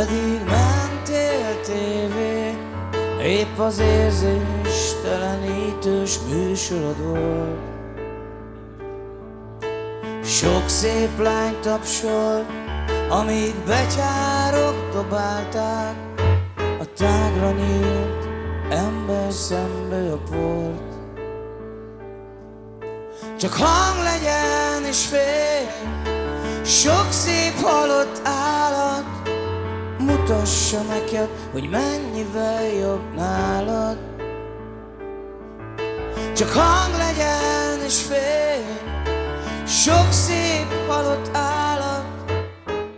pedig mentél tévé, épp az érzéstelenítős műsorod volt. Sok szép lány tapsolt, amíg betyárok dobálták a tágra nyílt ember szembe a port. Csak hang legyen és fény, sok szép halott állat mutassa neked, hogy mennyivel jobb nálad. Csak hang legyen és fény, sok szép halott állat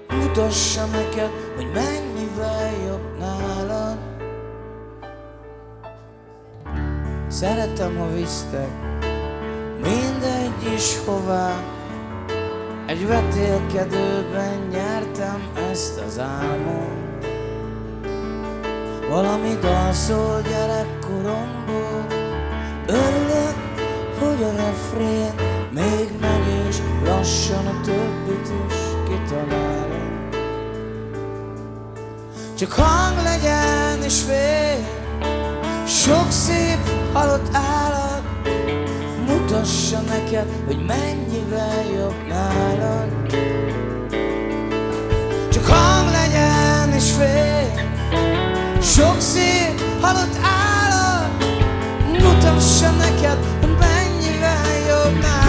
mutassa neked, hogy mennyivel jobb nálad. Szeretem, ha visztek, mindegy is hová, egy vetélkedőben nyertem ezt az álmot. Valami dal szól gyerekkoromból, örülök, hogy a refrén még megy, és lassan a többit is kitalálom. Csak hang legyen és fény, sok szép halott állat mutassa neked, hogy mennyivel jobb nálad. Csak hang legyen és fény, sok szép halott állat mutassa neked, hogy mennyivel jobb nálad.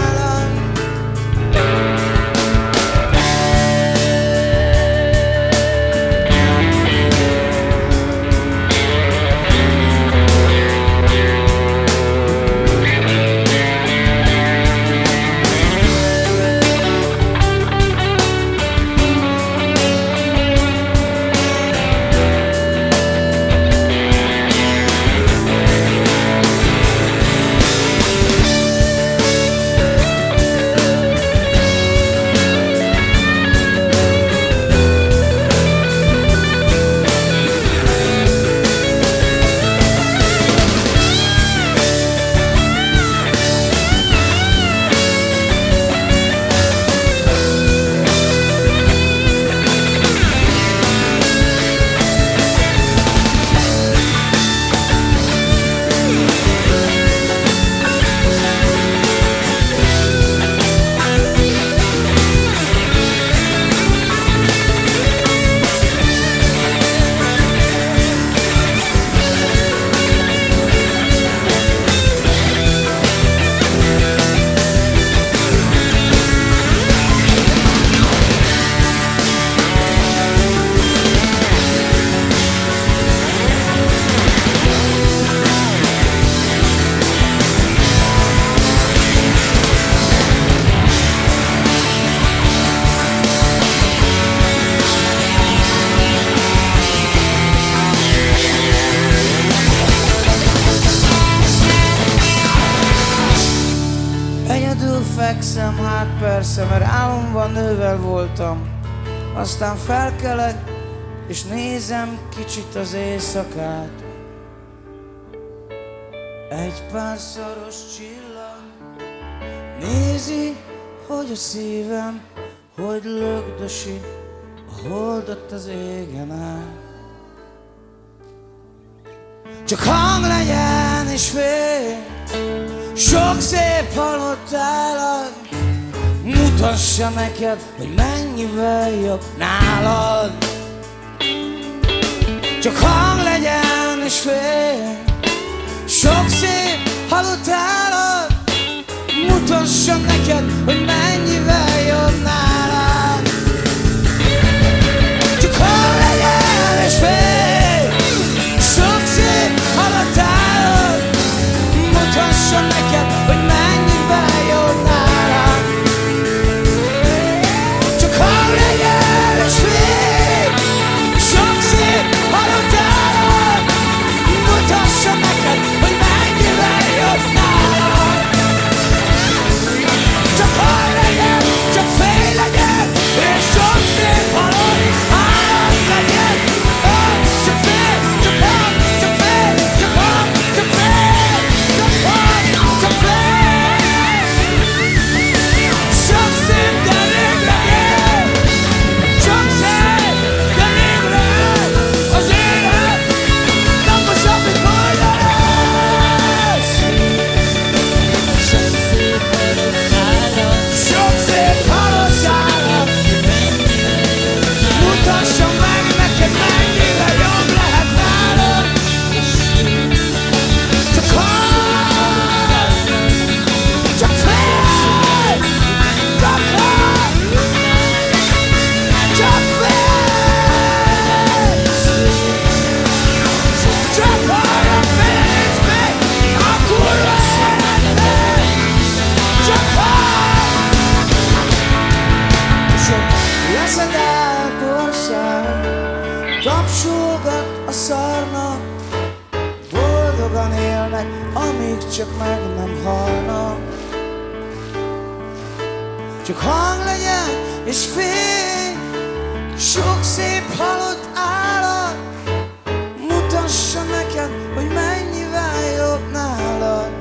Fekszem, hát persze, mert álomban nővel voltam. Aztán felkelek, és nézem kicsit az éjszakát. Egy pár szaros csillag nézi, hogy a szívem hogy lögdösi a holdat az égen át. Csak hang legyen és fény, sok szép halott állat mutassa neked, hogy mennyivel jobb nálad. Csak hang legyen és fény, sok szép halott állat mutassa neked, hogy mennyivel jobb nálad. Csak hang legyen és fény, sok szép halott állat mutassa neked, hogy mennyivel jobb nálad. Csak hang legyen és fény, sok szép halott állat mutassa neked, hogy mennyivel jobb nálad. Csak hang legyen Szólgat a szárnak, boldogan élnek, amíg csak meg nem halnak. Csak hang legyen és fény, sok szép halott állat, mutassa neked, hogy mennyivel jobb nálad.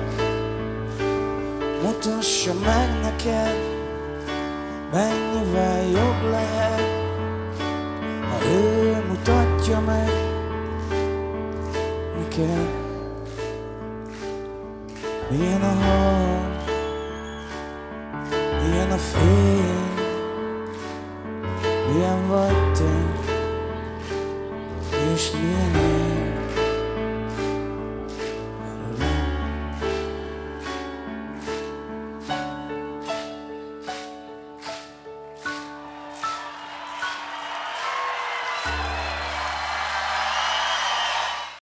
Mutassa meg neked, mennyivel jobb lehet, ha ő mutatja meg neked. Milyen a hang, milyen a fény, milyen vagy te, és milyen én.